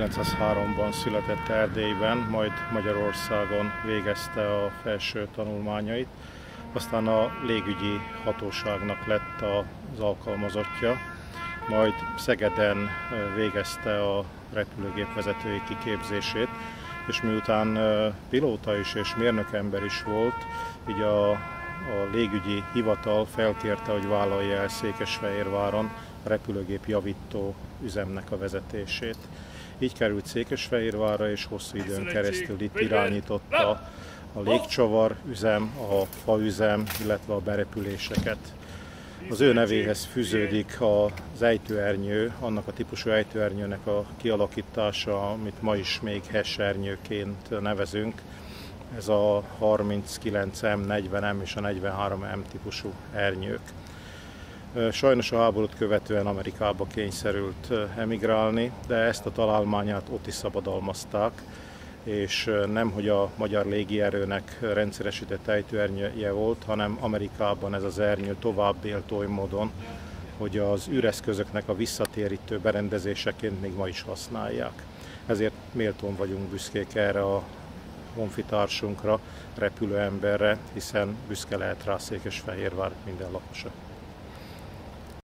1903-ban született Erdélyben, majd Magyarországon végezte a felső tanulmányait. Aztán a légügyi hatóságnak lett az alkalmazottja, majd Szegeden végezte a repülőgépvezetői kiképzését, és miután pilóta is és mérnökember is volt, így a légügyi hivatal felkérte, hogy vállalja el Székesfehérváron a repülőgép javító üzemnek a vezetését. Így került Székesfehérvárra, és hosszú időn keresztül itt irányította a légcsavar üzem, a faüzem, illetve a berepüléseket. Az ő nevéhez fűződik az ejtőernyő, annak a típusú ejtőernyőnek a kialakítása, amit ma is még HES ernyőként nevezünk. Ez a 39M, 40M és a 43M típusú ernyők. Sajnos a háborút követően Amerikába kényszerült emigrálni, de ezt a találmányát ott is szabadalmazták, és nemhogy a magyar légierőnek rendszeresített ejtőernyője volt, hanem Amerikában ez az ernyő tovább élt oly módon, hogy az űreszközöknek a visszatérítő berendezéseként még ma is használják. Ezért méltón vagyunk büszkék erre a honfitársunkra, repülőemberre, hiszen büszke lehet rá Székesfehérvár minden lakosa.